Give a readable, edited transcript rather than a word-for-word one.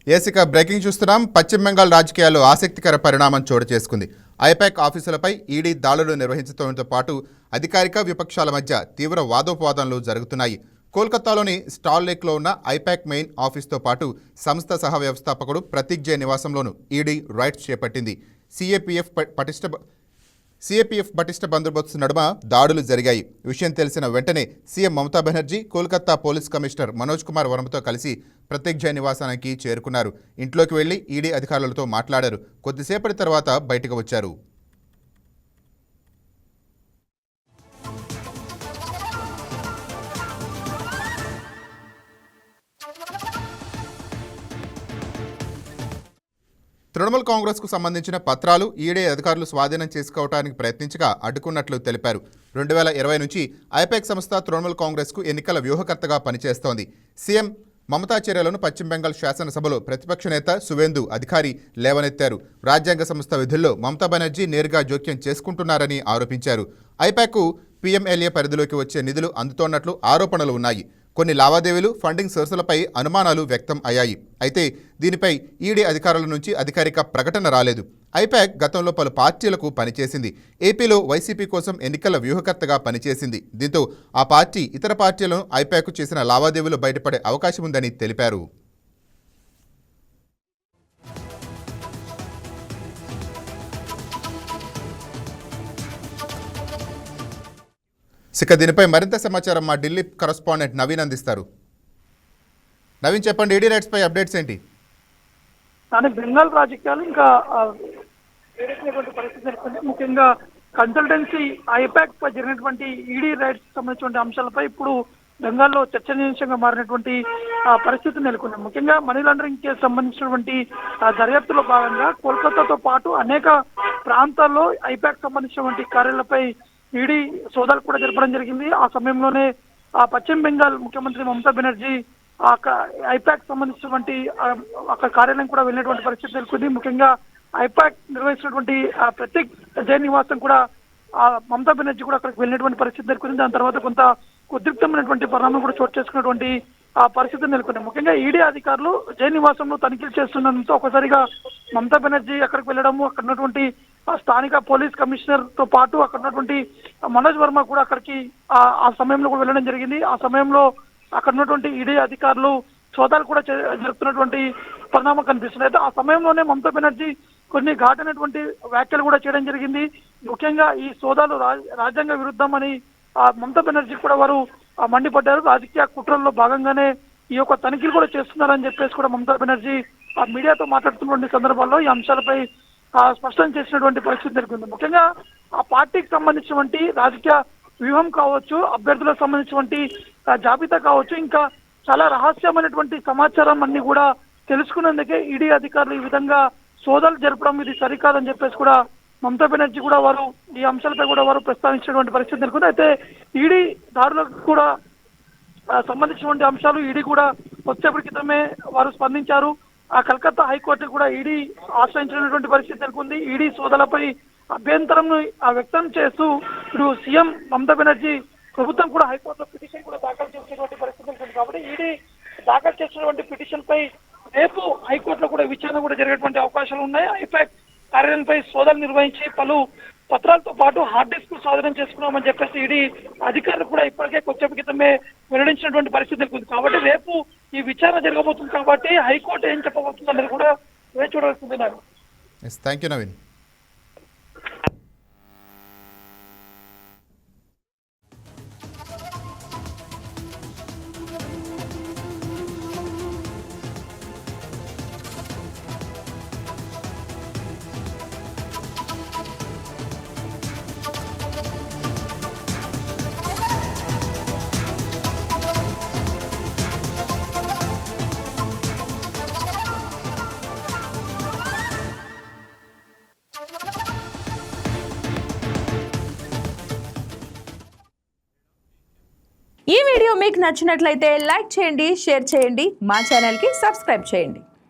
ఏసిక breaking చూస్తున్నాం. పశ్చిమ బెంగాల్ రాజకీయాల్లో ఆసక్తికర పరిణామం చోటు చేసుకుంది. ఐపాక్ ఆఫీసులపై ఈడీ దాడులు నిర్వహించడంతో పాటు అధికారిక విపక్షాల మధ్య తీవ్ర వాదోపవాదనలు జరుగుతున్నాయి. కోల్కతాలోని స్టాల్ లేక్లో ఉన్న ఐపాక్ మెయిన్ ఆఫీస్తో పాటు సంస్థ సహ వ్యవస్థాపకుడు ప్రతీక్ జైన్ నివాసంలోనూ ఈడీ రైడ్స్ చేపట్టింది. సిఏపీఎఫ్ పటిష్ట బందోబస్తు నడుమ దాడులు జరిగాయి. విషయం తెలిసిన వెంటనే CM Mamata Banerjee Kolkata police commissioner Manoj Kumar వర్మతో కలిసి ప్రతీక్ జైన్ నివాసానికి చేరుకున్నారు. ఇంట్లోకి వెళ్లి ఈడీ అధికారులతో మాట్లాడారు. కొద్దిసేపటి తర్వాత బయటకు వచ్చారు. తృణమూల్ కాంగ్రెస్కు సంబంధించిన పత్రాలు ఈడీ అధికారులు స్వాధీనం చేసుకోవడానికి ప్రయత్నించగా అడ్డుకున్నట్లు తెలిపారు. 2020 నుంచి ఐపాక్ సంస్థ తృణమూల్ కాంగ్రెస్కు ఎన్నికల వ్యూహకర్తగా పనిచేస్తోంది. సీఎం మమతా చర్యలను పశ్చిమ బెంగాల్ శాసనసభలో ప్రతిపక్ష నేత సువేందు అధికారి లేవనెత్తారు. రాజ్యాంగ సంస్థ విధుల్లో మమతా బెనర్జీ నేరుగా జోక్యం చేసుకుంటున్నారని ఆరోపించారు. ఐపాక్కు పీఎంఎల్ఏ పరిధిలోకి వచ్చే నిధులు అందుతోన్నట్లు ఆరోపణలు ఉన్నాయి. కొన్ని లావాదేవీలు, ఫండింగ్ సోర్సులపై అనుమానాలు వ్యక్తం అయ్యాయి. అయితే దీనిపై ఈడీ అధికారుల నుంచి అధికారిక ప్రకటన రాలేదు. ఐపాక్ గతంలో పలు పార్టీలకు పనిచేసింది. ఏపీలో వైసీపీ కోసం ఎన్నికల వ్యూహకర్తగా పనిచేసింది. దీంతో ఆ పార్టీ ఇతర పార్టీలను ఐపాక్ చేసిన లావాదేవీలు బయటపడే అవకాశం ఉందని తెలిపారు. ఇక దీనిపై మరింత సమాచారం మా ఢిల్లీ కరస్పాండెంట్ నవీన్ అందిస్తారు. నవీన్, చెప్పండి, ఈడీ రైట్స్ పై అప్డేట్స్ ఏంటి? కానీ బెంగాల్ రాజకీయాలు ఇంకా వేరేటువంటి పరిస్థితి నెలకొంది. ముఖ్యంగా కన్సల్టెన్సీ ఐపాక్ పై జరిగినటువంటి ఈడీ రైట్స్ సంబంధించిన అంశాలపై ఇప్పుడు బెంగాల్లో చర్చనీయాంశంగా మారినటువంటి పరిస్థితి నెలకొంది. ముఖ్యంగా మనీ లాండరింగ్ కేసు సంబంధించినటువంటి దర్యాప్తులో భాగంగా కోల్కతాతో పాటు అనేక ప్రాంతాల్లో ఐపాక్ సంబంధించినటువంటి కార్యాలపై ఈడీ సోదాలు కూడా జరపడం జరిగింది. ఆ సమయంలోనే పశ్చిమ బెంగాల్ ముఖ్యమంత్రి మమతా బెనర్జీ ఐపాక్ సంబంధించినటువంటి అక్కడ కార్యాలయం కూడా వెళ్ళినటువంటి పరిస్థితి నెలకొంది. ముఖ్యంగా ఐపాక్ నిర్వహించినటువంటి ప్రతీక్ జైన్ నివాసం కూడా మమతా బెనర్జీ కూడా అక్కడికి వెళ్ళినటువంటి పరిస్థితి నెలకొంది. దాని తర్వాత కొంత ఉద్రిక్తమైనటువంటి పరిణామం కూడా చోటు చేసుకున్నటువంటి పరిస్థితి నెలకొంది. ముఖ్యంగా ఈడీ అధికారులు జైన్ నివాసంలో తనిఖీలు చేస్తున్నందుకు ఒకసారిగా మమతా బెనర్జీ అక్కడికి వెళ్ళడము, అక్కడ ఉన్నటువంటి స్థానిక పోలీస్ కమిషనర్ తో పాటు అక్కడ ఉన్నటువంటి మనోజ్ వర్మ కూడా అక్కడికి ఆ సమయంలో కూడా వెళ్ళడం జరిగింది. ఆ సమయంలో అక్కడ ఉన్నటువంటి ఈడీ అధికారులు సోదాలు కూడా జరుపుతున్నటువంటి పరిణామం కనిపిస్తుంది. అయితే ఆ సమయంలోనే మమతా బెనర్జీ కొన్ని ఘాటైనటువంటి వ్యాఖ్యలు కూడా చేయడం జరిగింది. ముఖ్యంగా ఈ సోదాలు రాజ్యాంగ విరుద్ధమని మమతా బెనర్జీ కూడా వారు మండిపడ్డారు. రాజకీయ కుట్రల్లో భాగంగానే ఈ యొక్క తనిఖీలు కూడా చేస్తున్నారని చెప్పేసి కూడా మమతా బెనర్జీ మీడియాతో మాట్లాడుతున్నటువంటి సందర్భాల్లో ఈ అంశాలపై స్పష్టం చేసినటువంటి పరిస్థితి నెలకొంది. ముఖ్యంగా ఆ పార్టీకి సంబంధించినటువంటి రాజకీయ వ్యూహం కావచ్చు, అభ్యర్థులకు సంబంధించినటువంటి జాబితా కావచ్చు, ఇంకా చాలా రహస్యమైనటువంటి సమాచారం అన్ని కూడా తెలుసుకునేందుకే ఈడీ అధికారులు ఈ విధంగా సోదాలు జరపడం ఇది సరికాదని చెప్పేసి కూడా మమతా బెనర్జీ కూడా వారు ఈ అంశాలపై కూడా వారు ప్రస్తావించినటువంటి పరిస్థితి నెలకొంది. అయితే ఈడీ దాడులకు కూడా సంబంధించినటువంటి అంశాలు ఈడీ కూడా వచ్చేప్పటి క్రితమే వారు స్పందించారు. ఆ కలకత్తా హైకోర్టు కూడా ఈడీ ఆశ్రయించినటువంటి పరిస్థితి నెలకొంది. ఈడీ సోదాలపై అభ్యంతరం వ్యక్తం చేస్తూ ఇప్పుడు సీఎం మమతా బెనర్జీ ప్రభుత్వం కూడా హైకోర్టులో పిటిషన్ కూడా దాఖలు చేసినటువంటి పరిస్థితి నెలకొంది. కాబట్టి ఈడీ దాఖలు చేసినటువంటి పిటిషన్ పై రేపు హైకోర్టులో కూడా విచారణ కూడా జరిగేటువంటి అవకాశాలు ఉన్నాయి. ఐపాక్ కార్యాలయంపై సోదాలు నిర్వహించి పలు పత్రాలతో పాటు హార్డ్ డిస్క్ స్వాధీనం చేసుకున్నామని చెప్పేసి ఈడీ అధికారులు కూడా ఇప్పటికే కొద్దిసేపు క్రితమే వెల్లడించినటువంటి పరిస్థితి నెలకొంది. కాబట్టి రేపు ఈ విచారణ జరగబోతుంది. కాబట్టి హైకోర్టు ఏం చెప్పబోతుంది అనేది కూడా వేచి చూడాల్సింది. Thank you Naveen. ఈ వీడియో మీకు నచ్చినట్లయితే లైక్ చేయండి, షేర్ చేయండి, మా ఛానల్కి సబ్స్క్రైబ్ చేయండి.